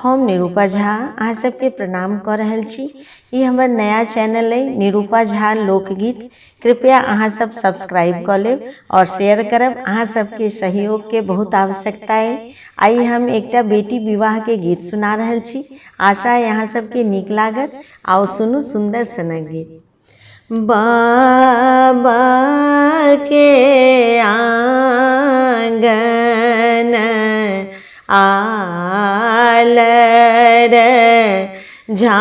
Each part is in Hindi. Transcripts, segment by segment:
हम निरूपा झा अहाँ सबके प्रणाम कर रहल छी। ये हमर नया चैनल है निरूपा झा लोकगीत। कृपया अहाँ सब सब्सक्राइब कर लेब और शेयर करब। अहाँ सबके सहयोग के बहुत आवश्यकता है। आई हम एकटा बेटी विवाह के गीत सुना रहल छी। आशा है अहाँ सबके नीक लागत। आओ सुनू सुंदर सनक गीत। बाबा के आंगन आलर झालर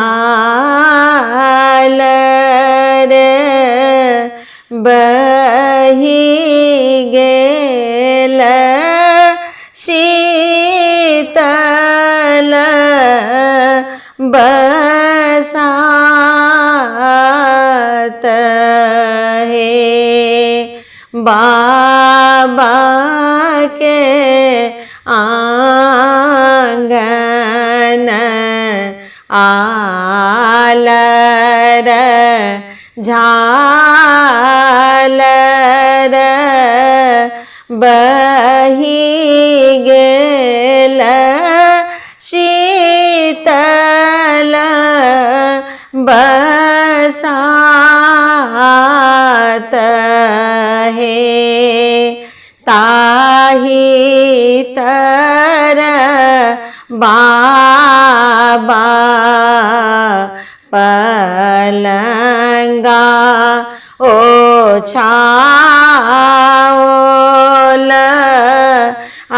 बही गेल शीतल बसात हे। बाबा के आंगन आलर झालर बही गेल शीतल बसात हे। ताही तर बाबा पलंगा ओछाओल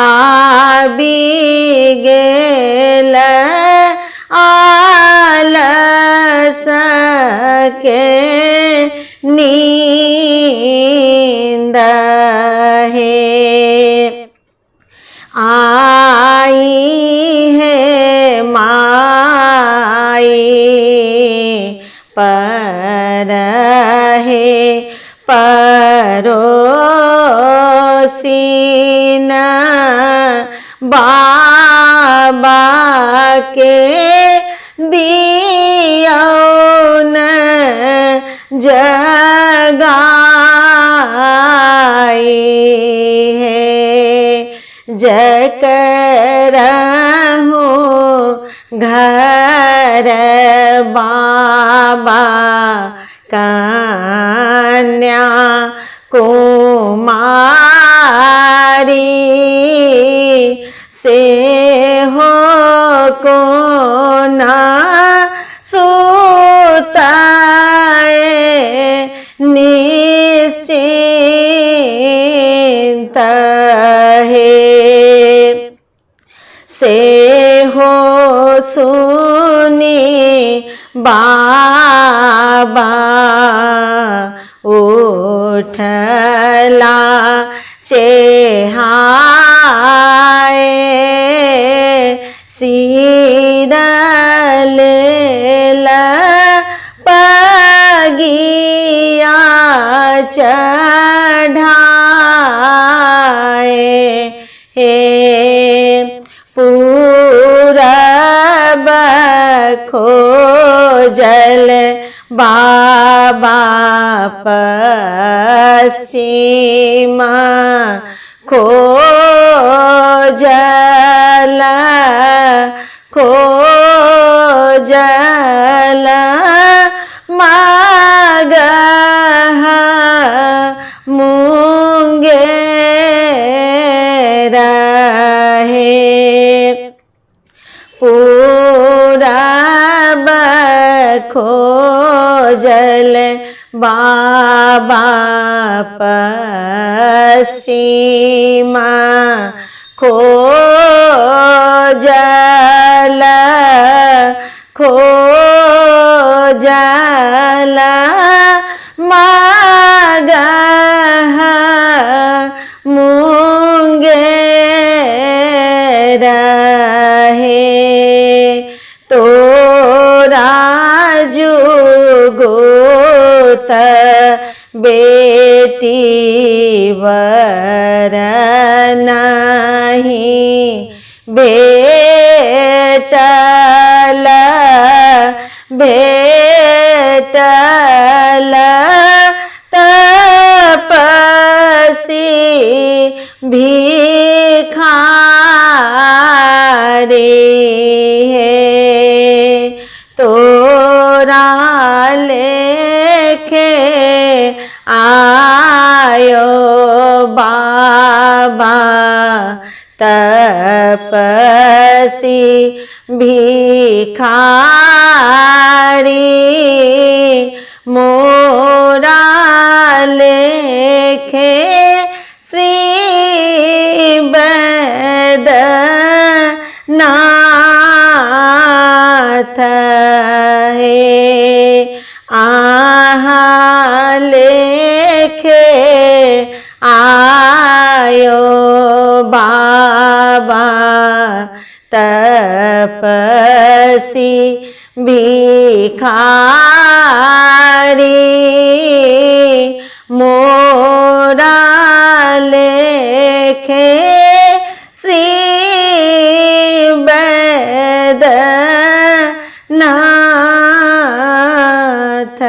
आबी गेल आलस के नींद है। आई है माई पर है परोसीन बाबा के दियौन जगाई है। जकरहु घर बाबा कन्या कुमारी से हो को ना सुताए निश्चिंत है। से हो सुनी बाबा उठला चेहाए सिर लेला पगिया चढ़ाए हे। पूरब खोजल बाबा पश्चिम खोजल खोजल मागह मुंगेर है। पूरब खोजल बाबा पश्चिम खोजल खोजल मागह मुंगेर है। तोरा जुगोत बेटी वर नहीं भेटल भेटल तपसी भिखारी है तोरा लेके आयो बाबा तपसी भिखारी मोरा लेखे श्री बैद्यनाथ है आहा लेखे आयो बाबा तपसी भिखारी मोरा लेखे श्री बैद्यनाथ